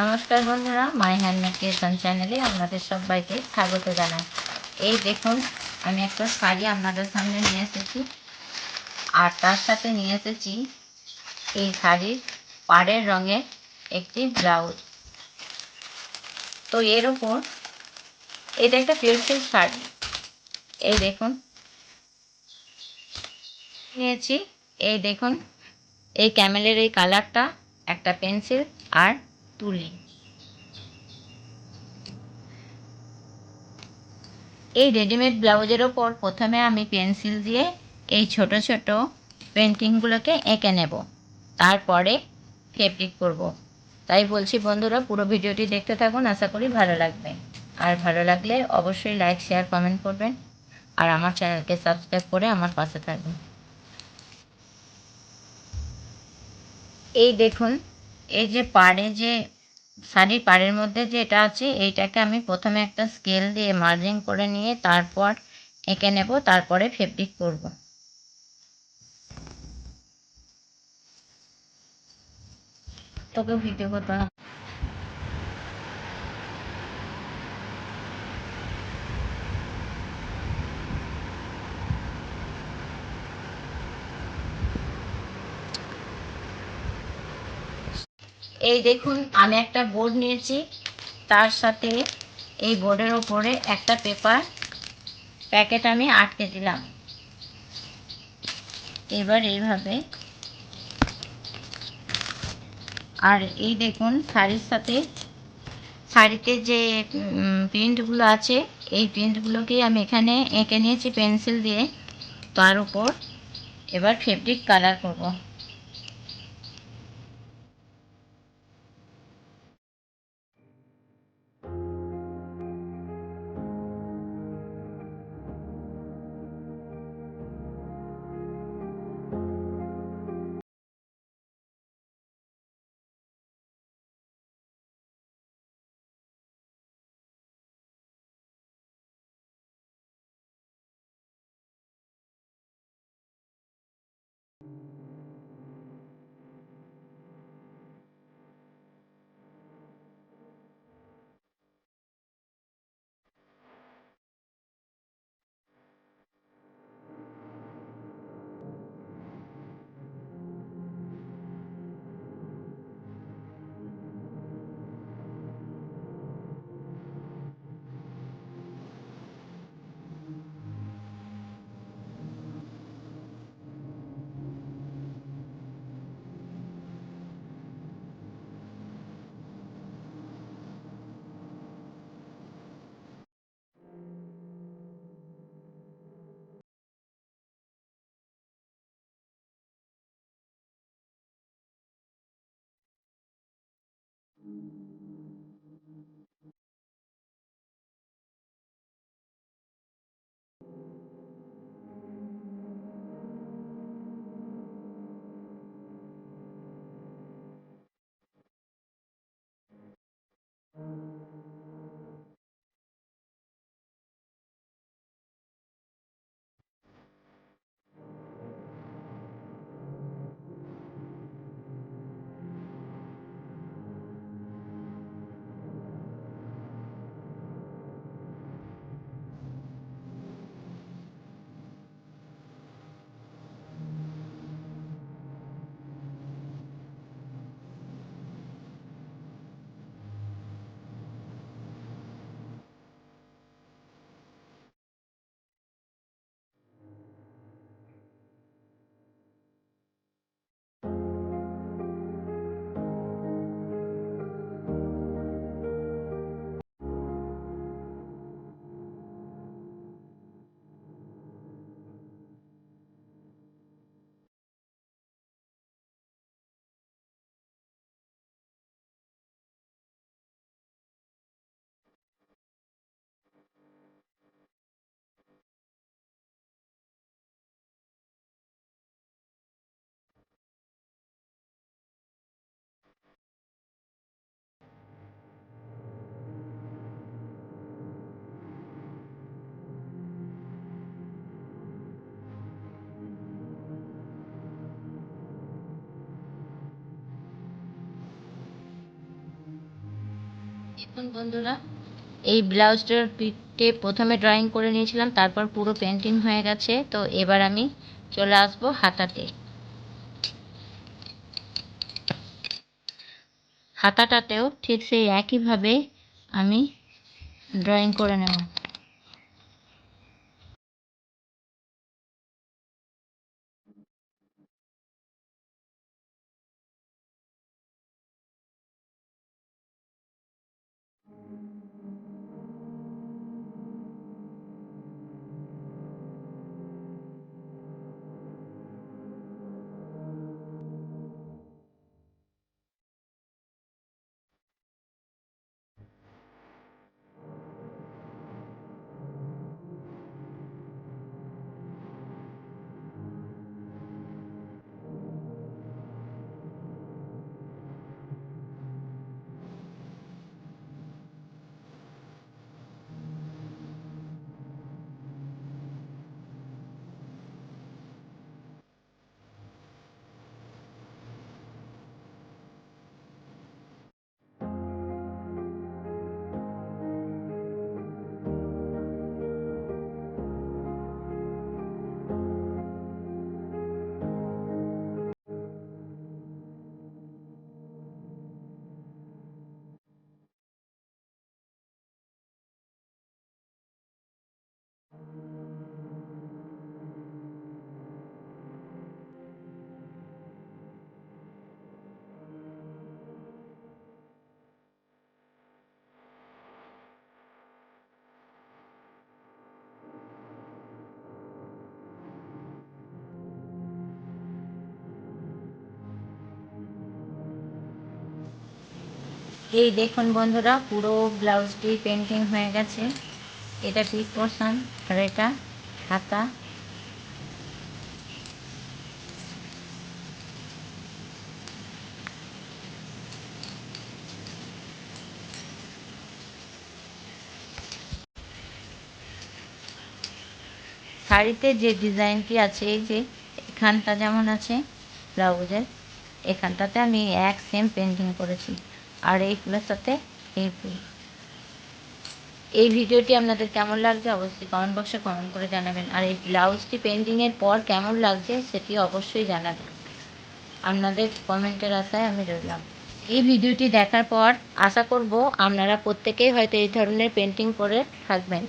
নমস্কার বন্ধুরা, মাই handmade creation চ্যানেলে আপনাদের সবাইকে স্বাগত জানাই। এই দেখুন, আমি একটা শাড়ি আপনাদের সামনে নিয়ে এসেছি, আর তার সাথে নিয়ে এসেছি এই শাড়ির পাড়ের রঙের একটি ব্লাউজ। তো এর ওপর এটা একটা পেন্সিল শাড়ি। এই দেখুন নিয়েছি, এই দেখুন এই ক্যামেলের এই কালারটা, একটা পেন্সিল আর তুলি। এই রেডিমেড ব্লাউজের ওপর প্রথমে আমি পেন্সিল দিয়ে এই ছোট ছোট পেন্টিংগুলোকে এঁকে নেব, তারপরে ফেব্রিক করব। তাই বলছি বন্ধুরা, পুরো ভিডিওটি দেখতে থাকুন, আশা করি ভালো লাগবে। আর ভালো লাগলে অবশ্যই লাইক, শেয়ার, কমেন্ট করবেন, আর আমার চ্যানেলকে সাবস্ক্রাইব করে আমার পাশে থাকবেন। এই দেখুন, এই যে পাড়ে যে শাড়ির পাড়ের মধ্যে যেটা আছে, এইটাকে আমি প্রথমে একটা স্কেল দিয়ে মার্জিং করে নিয়ে তারপর এঁকে নেব, তারপরে ফেব্রিক করব। তোকে ভিডিও করতে হবে। এই দেখুন, আমি একটা বোর্ড নিয়েছি, তার সাথে এই বোর্ডের ওপরে একটা পেপার প্যাকেট আমি আটকে দিলাম। এবার এইভাবে, আর এই দেখুন শাড়ির সাথে, শাড়িতে যে প্রিন্টগুলো আছে, এই প্রিন্টগুলোকেই আমি এখানে এঁকে নিয়েছি পেন্সিল দিয়ে। তার উপর এবার ফেব্রিক কালার করব। দেখুন বন্ধুরা, এই ব্লাউজটার পিঠে প্রথমে ড্রয়িং করে নিয়েছিলাম, তারপর পুরো পেন্টিং হয়ে গেছে। তো এবার আমি চলে আসবো হাতাতে। হাতাটাতেও ঠিক সেই একইভাবে আমি ড্রয়িং করে নেব। এই দেখুন বন্ধুরা, পুরো ব্লাউজটি পেন্টিং হয়ে গেছে। এটা পিঠ পোর্শন আর এটা হাতা। শাড়িতে যে ডিজাইনটি আছে, এই যে এখানটা যেমন আছে ব্লাউজের, এখানটাতে আমি এক সেম পেন্টিং করেছি। আর এই ফুলের সাথে এই ফুল। এই ভিডিওটি আপনাদের কেমন লাগছে অবশ্যই কমেন্ট বক্সে কমেন্ট করে জানাবেন। আর এই ব্লাউজটি পেন্টিংয়ের পর কেমন লাগছে সেটি অবশ্যই জানাবেন। আপনাদের কমেন্টের আশায় আমি রইলাম। এই ভিডিওটি দেখার পর আশা করব আপনারা প্রত্যেকেই হয়তো এই ধরনের পেন্টিং করে থাকবেন।